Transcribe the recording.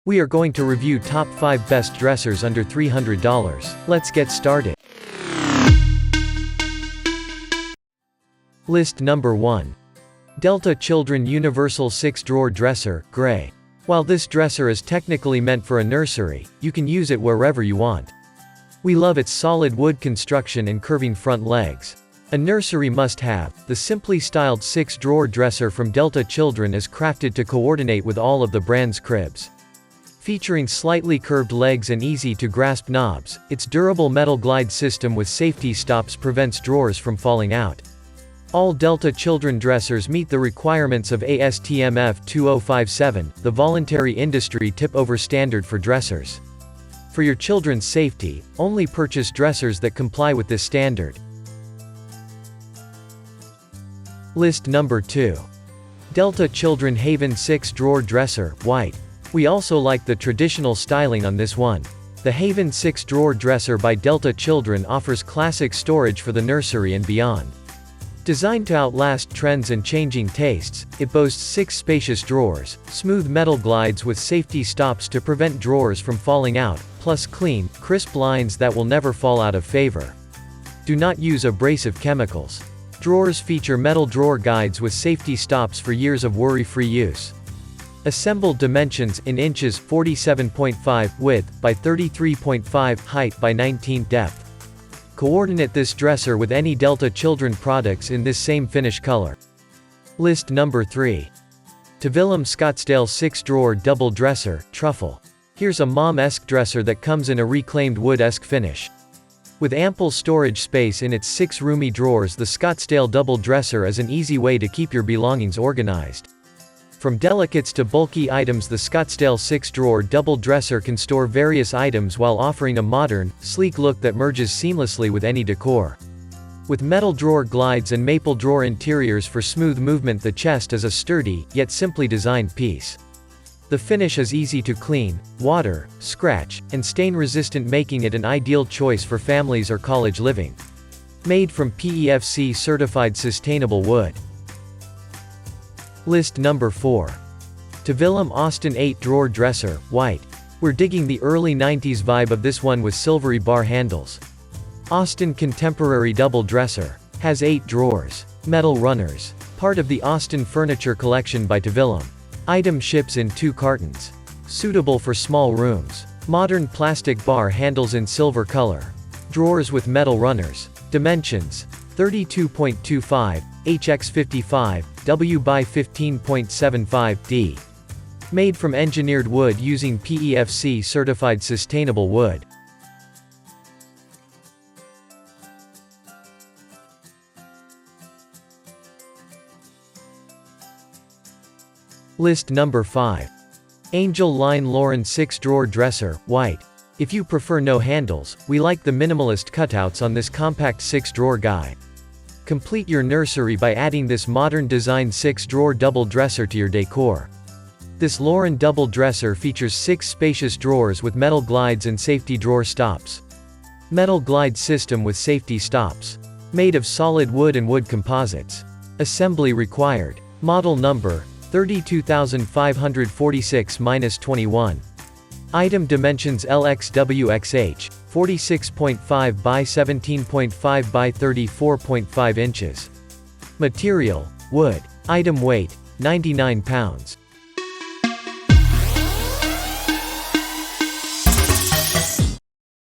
We are going to review top 5 best dressers under $300. Let's get started. List number 1. Delta Children Universal 6-Drawer Dresser, Gray. While this dresser is technically meant for a nursery, you can use it wherever you want. We love its solid wood construction and curving front legs. A nursery must-have, the simply styled 6-drawer dresser from Delta Children is crafted to coordinate with all of the brand's cribs. Featuring slightly curved legs and easy-to-grasp knobs, its durable metal glide system with safety stops prevents drawers from falling out. All Delta Children dressers meet the requirements of ASTM F2057, the voluntary industry tip-over standard for dressers. For your children's safety, only purchase dressers that comply with this standard. List number 2. Delta Children Haven 6-Drawer Dresser, White. We also like the traditional styling on this one. The Haven 6-Drawer Dresser by Delta Children offers classic storage for the nursery and beyond. Designed to outlast trends and changing tastes, it boasts 6 spacious drawers, smooth metal glides with safety stops to prevent drawers from falling out, plus clean, crisp lines that will never fall out of favor. Do not use abrasive chemicals. Drawers feature metal drawer guides with safety stops for years of worry-free use. Assembled dimensions in inches: 47.5 width by 33.5 height by 19 depth. Coordinate this dresser with any Delta Children products in this same finish color. List number 3. TVILUM SCOTTSDALE 6-Drawer Double Dresser, Truffle. Here's a mom-esque dresser that comes in a reclaimed wood-esque finish. With ample storage space in its 6 roomy drawers, the SCOTTSDALE double dresser is an easy way to keep your belongings organized. From delicates to bulky items, the SCOTTSDALE 6-Drawer Double Dresser can store various items while offering a modern, sleek look that merges seamlessly with any decor. With metal drawer glides and maple drawer interiors for smooth movement, the chest is a sturdy, yet simply designed piece. The finish is easy to clean, water, scratch, and stain-resistant, making it an ideal choice for families or college living. Made from PEFC certified sustainable wood. List number 4. TVILUM Austin 8-Drawer Dresser, White. We're digging the early 90s vibe of this one with silvery bar handles. Austin Contemporary Double Dresser. Has 8 drawers. Metal runners. Part of the Austin Furniture Collection by TVILUM. Item ships in 2 cartons. Suitable for small rooms. Modern plastic bar handles in silver color. Drawers with metal runners. Dimensions: 32.25, HX55, W by 15.75, D. Made from engineered wood using PEFC certified sustainable wood. List number 5. Angel Line Lauren 6-Drawer Dresser, White. If you prefer no handles, we like the minimalist cutouts on this compact 6-drawer guy. Complete your nursery by adding this modern design 6-drawer double dresser to your decor. This Lauren double dresser features 6 spacious drawers with metal glides and safety drawer stops. Metal glide system with safety stops. Made of solid wood and wood composites. Assembly required. Model number: 32546-21. Item dimensions: LXWXH, 46.5 by 17.5 by 34.5 inches. Material: wood. Item weight: 99 pounds.